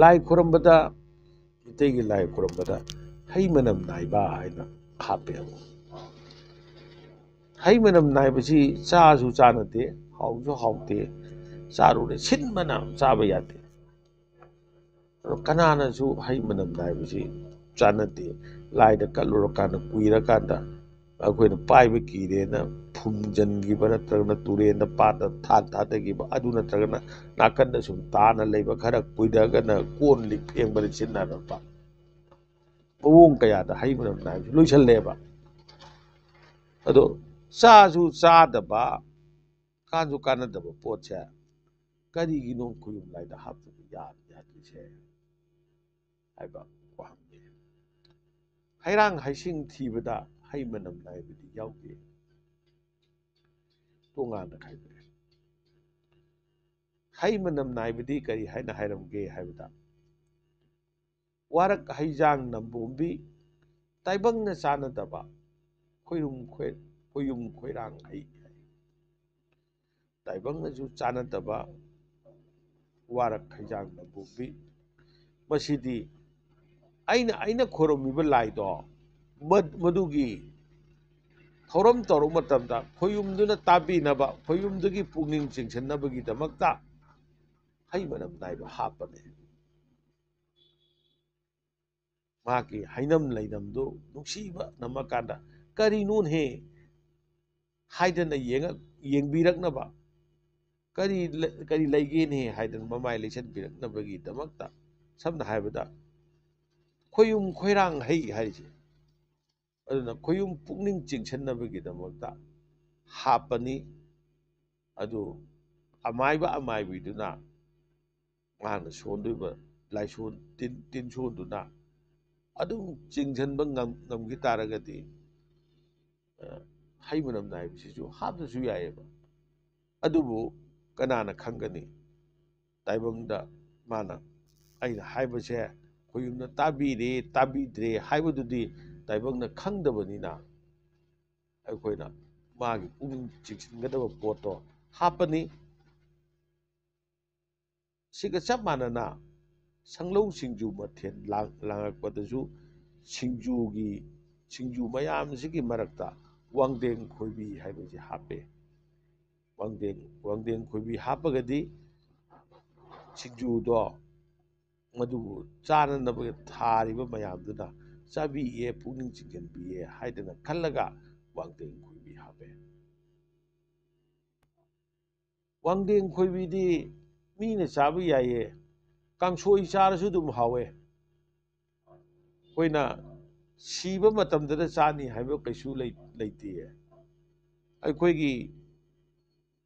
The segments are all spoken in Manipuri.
ꯂꯥꯏ ꯈꯨꯔꯝꯕꯗ ꯃꯤꯇꯩꯒꯤ ꯂꯥꯏ ꯈꯨꯔꯝꯕꯗ ꯍꯩ ꯃꯅꯝ ꯅꯥꯏꯕ ꯍꯥꯏꯅ ꯍꯥꯞꯄꯦꯕ ꯍꯩ ꯃꯅꯝ ꯅꯥꯏꯕꯁꯤ ꯆꯥꯁꯨ ꯆꯥꯅꯗꯦ ꯍꯥꯎꯁꯨ ꯍꯥꯎꯇꯦ ꯆꯥꯔꯨꯔꯦ ꯁꯤꯟꯕꯅ ꯆꯥꯕ ꯌꯥꯗꯦ ꯑꯗꯣ ꯀꯅꯥꯅꯁꯨ ꯍꯩ ꯃꯅꯝ ꯅꯥꯏꯕꯁꯤ ꯆꯥꯅꯗꯦ ꯂꯥꯏꯗ ꯀꯠꯂꯨꯔꯀꯥꯟꯗ ꯀꯨꯏꯔꯀꯥꯟꯗ ꯑꯩꯈꯣꯏꯅ ꯄꯥꯏꯕ ꯀꯤꯔꯦꯅ ꯐꯨꯝꯖꯤꯟꯈꯤꯕ ꯅꯠꯇ꯭ꯔꯒꯅ ꯇꯨꯔꯦꯟꯗ ꯄꯥꯠꯇ ꯊꯥꯗꯈꯤꯕ ꯑꯗꯨ ꯅꯠꯇ꯭ꯔꯒꯅ ꯅꯥꯀꯟꯗ ꯁꯨꯝ ꯇꯥꯅ ꯂꯩꯕ ꯈꯔ ꯀꯨꯏꯔꯒꯅ ꯀꯣꯟ ꯂꯤꯛ ꯐꯦꯡꯕꯗ ꯁꯤꯖꯤꯟꯅꯔꯛꯄ ꯃꯑꯣꯡ ꯀꯌꯥꯗ ꯍꯩ ꯃꯅꯝ ꯅꯥꯏꯕꯁꯤ ꯂꯣꯏꯁꯜꯂꯦꯕ ꯑꯗꯣ ꯆꯥꯁꯨ ꯆꯥꯗꯕ ꯀꯥꯟꯁꯨ ꯀꯥꯟꯅꯗꯕ ꯄꯣꯠꯁꯦ ꯀꯔꯤꯒꯤꯅꯣ ꯈꯨꯌꯨꯝ ꯂꯥꯏꯗ ꯍꯥꯞꯇꯕ ꯌꯥꯗ꯭ꯔꯤꯁꯦ ꯍꯥꯏꯕ ꯋꯥꯍꯪꯅꯤ ꯍꯩꯔꯥꯡ ꯍꯩꯁꯤꯡ ꯊꯤꯕꯗ ꯍꯩ ꯃꯅꯝ ꯅꯥꯏꯕꯗꯤ ꯌꯥꯎꯗꯦ ꯇꯣꯉꯥꯟꯅ ꯈꯥꯏꯗꯣꯛꯑꯦ ꯍꯩ ꯃꯅꯝ ꯅꯥꯏꯕꯗꯤ ꯀꯔꯤ ꯍꯥꯏꯅ ꯍꯥꯏꯔꯝꯒꯦ ꯍꯥꯏꯕꯗ ꯋꯥꯔꯛ ꯍꯩꯖꯥꯡ ꯅꯝꯕꯣꯝꯕꯤ ꯇꯥꯏꯕꯪꯅ ꯆꯥꯟꯅꯗꯕ ꯈꯣꯏꯌꯨꯝ ꯈꯣꯏꯔꯥꯡ ꯍꯩ ꯇꯥꯏꯕꯪꯅꯁꯨ ꯆꯥꯟꯅꯗꯕ ꯋꯥꯔꯛ ꯍꯩꯖꯥꯡ ꯅꯝꯕꯣꯝꯕꯤ ꯃꯁꯤꯗꯤ ꯑꯩꯅ ꯈꯣꯏꯔꯝꯃꯤꯕ ꯂꯥꯏꯗꯣ ꯃꯗꯨꯒꯤ ꯊꯧꯔꯝ ꯇꯧꯔꯛ ꯃꯇꯝꯗ ꯈꯣꯏꯌꯨꯝꯗꯨꯅ ꯇꯥꯕꯤꯅꯕ ꯈꯣꯏꯌꯨꯝꯗꯨꯒꯤ ꯄꯨꯛꯅꯤꯡ ꯆꯤꯡꯁꯤꯟꯅꯕꯒꯤꯗꯃꯛꯇ ꯍꯩ ꯃꯅꯝ ꯅꯥꯏꯕ ꯍꯥꯞꯄꯅꯦ ꯃꯥꯒꯤ ꯍꯩꯅꯝ ꯂꯩꯅꯝꯗꯨ ꯅꯨꯡꯁꯤꯕ ꯅꯝꯃꯀꯥꯟꯗ ꯀꯔꯤꯅꯣꯍꯦ ꯍꯥꯏꯗꯅ ꯌꯦꯡꯕꯤꯔꯛꯅꯕ ꯀꯔꯤ ꯂꯩꯒꯦꯅꯦ ꯍꯥꯏꯗꯅ ꯃꯃꯥꯏ ꯂꯩꯁꯟꯕꯤꯔꯛꯅꯕꯒꯤꯗꯃꯛꯇ ꯁꯝꯅ ꯍꯥꯏꯕꯗ ꯈꯣꯏꯌꯨꯝ ꯈꯣꯏꯔꯥꯡ ꯍꯩ ꯍꯥꯏꯔꯤꯁꯦ ꯑꯗꯨꯅ ꯈꯣꯏꯌꯨꯝ ꯄꯨꯛꯅꯤꯡ ꯆꯤꯡꯁꯤꯟꯅꯕꯒꯤꯗꯃꯛꯇ ꯍꯥꯞꯄꯅꯤ ꯑꯗꯨ ꯑꯃꯥꯏꯕꯤꯗꯨꯅ ꯃꯥꯅ ꯁꯣꯟꯗꯣꯏꯕ ꯂꯥꯏꯁꯣꯟ ꯇꯤꯟꯁꯣꯟꯗꯨꯅ ꯑꯗꯨꯝ ꯆꯤꯡꯁꯤꯟꯕ ꯉꯝꯈꯤ ꯇꯥꯔꯒꯗꯤ ꯍꯩ ꯃꯅꯝ ꯅꯥꯏꯕꯁꯤꯁꯨ ꯍꯥꯞꯇ꯭ꯔꯁꯨ ꯌꯥꯏꯑꯕ ꯑꯗꯨꯕꯨ ꯀꯅꯥꯅ ꯈꯪꯒꯅꯤ ꯇꯥꯏꯕꯪꯗ ꯃꯥꯅ ꯑꯩꯅ ꯍꯥꯏꯕꯁꯦ ꯈꯣꯏꯌꯨꯝꯅ ꯇꯥꯕꯤꯔꯦ ꯇꯥꯕꯤꯗ꯭ꯔꯦ ꯍꯥꯏꯕꯗꯨꯗꯤ ꯇꯥꯏꯕꯪꯅ ꯈꯪꯗꯕꯅꯤꯅ ꯑꯩꯈꯣꯏꯅ ꯃꯥꯒꯤ ꯄꯨꯛꯅꯤꯡ ꯆꯤꯡꯁꯤꯟꯒꯗꯕ ꯄꯣꯠꯇꯣ ꯍꯥꯞꯄꯅꯤ ꯁꯤꯒ ꯆꯞ ꯃꯥꯟꯅꯅ ꯁꯪꯂꯧ ꯁꯤꯡꯖꯨ ꯃꯊꯦꯜ ꯂꯥꯡꯉꯛꯄꯗꯁꯨ ꯁꯤꯡꯖꯨ ꯃꯌꯥꯝꯁꯤꯒꯤ ꯃꯔꯛꯇ ꯋꯥꯡꯗꯦꯡ ꯈꯣꯏꯕꯤ ꯍꯥꯏꯕꯁꯤ ꯍꯥꯞꯄꯦ ꯋꯥꯡꯗꯦꯡ ꯈꯣꯏꯕꯤ ꯍꯥꯞꯄꯒꯗꯤ ꯁꯤꯡꯖꯨꯗꯣ ꯃꯗꯨꯕꯨ ꯆꯥꯅꯅꯕ ꯊꯥꯔꯤꯕ ꯃꯌꯥꯝꯗꯨꯅ ꯆꯥꯕꯤꯌꯦ ꯄꯨꯛꯅꯤꯡ ꯆꯤꯡꯁꯤꯟꯕꯤꯌꯦ ꯍꯥꯏꯗꯅ ꯈꯜꯂꯒ ꯋꯥꯡꯗꯦꯡ ꯈꯣꯏꯕꯤ ꯍꯥꯞꯄꯦ ꯋꯥꯡꯗꯦꯡ ꯈꯣꯏꯕꯤꯗꯤ ꯃꯤꯅ ꯆꯥꯕ ꯌꯥꯏꯌꯦ ꯀꯥꯡꯁꯣꯏ ꯆꯥꯔꯁꯨ ꯑꯗꯨꯝ ꯍꯥꯎꯋꯦ ꯑꯩꯈꯣꯏꯅ ꯁꯤꯕ ꯃꯇꯝꯗꯗ ꯆꯥꯅꯤ ꯍꯥꯏꯕ ꯀꯩꯁꯨ ꯂꯩꯇꯦ ꯑꯩꯈꯣꯏꯒꯤ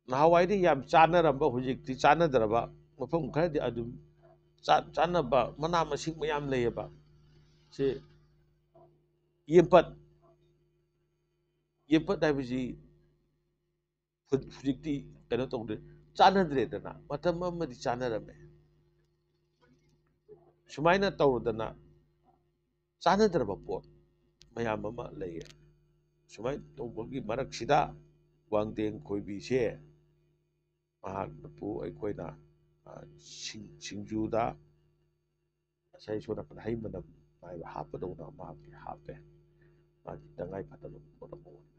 ꯅꯍꯥꯟꯋꯥꯏꯗꯤ ꯌꯥꯝ ꯆꯥꯅꯔꯝꯕ ꯍꯧꯖꯤꯛꯇꯤ ꯆꯥꯅꯗ꯭ꯔꯕ ꯃꯐꯝ ꯈꯔꯗꯤ ꯑꯗꯨꯝ ꯆꯥꯅꯕ ꯃꯅꯥ ꯃꯁꯤꯡ ꯃꯌꯥꯝ ꯂꯩꯌꯦꯕ ꯁꯤ ꯌꯦꯝꯄꯠ ꯍꯥꯏꯕꯁꯤ ꯍꯧꯖꯤꯛꯇꯤ ꯀꯩꯅꯣ ꯇꯧꯗ꯭ꯔꯦ ꯆꯥꯟꯅꯗ꯭ꯔꯦꯗꯅ ꯃꯇꯝ ꯑꯃꯗꯤ ꯆꯥꯅꯔꯝꯃꯦ ꯁꯨꯃꯥꯏꯅ ꯇꯧꯔꯗꯅ ꯆꯥꯟꯅꯗ꯭ꯔꯕ ꯄꯣꯠ ꯃꯌꯥꯝ ꯑꯃ ꯂꯩꯌꯦ ꯁꯨꯃꯥꯏꯅ ꯇꯧꯕꯒꯤ ꯃꯔꯛꯁꯤꯗ ꯋꯥꯡꯗꯦꯡ ꯈꯣꯏꯕꯤꯁꯦ ꯃꯍꯥꯛꯄꯨ ꯑꯩꯈꯣꯏꯅ ꯁꯤꯡꯖꯨꯗ ꯉꯁꯥꯏ ꯁꯣꯝ ꯅꯥꯀꯟꯗ ꯍꯩ ꯃꯅꯝ ꯅꯥꯏꯕ ꯍꯥꯞꯄꯗꯧꯅ ꯃꯍꯥꯛꯀꯤ ꯍꯥꯞꯄꯦ ꯃꯥꯒꯤ ꯇꯉꯥꯏ ꯐꯗꯕ ꯄꯣꯠ ꯑꯃ ꯑꯣꯏ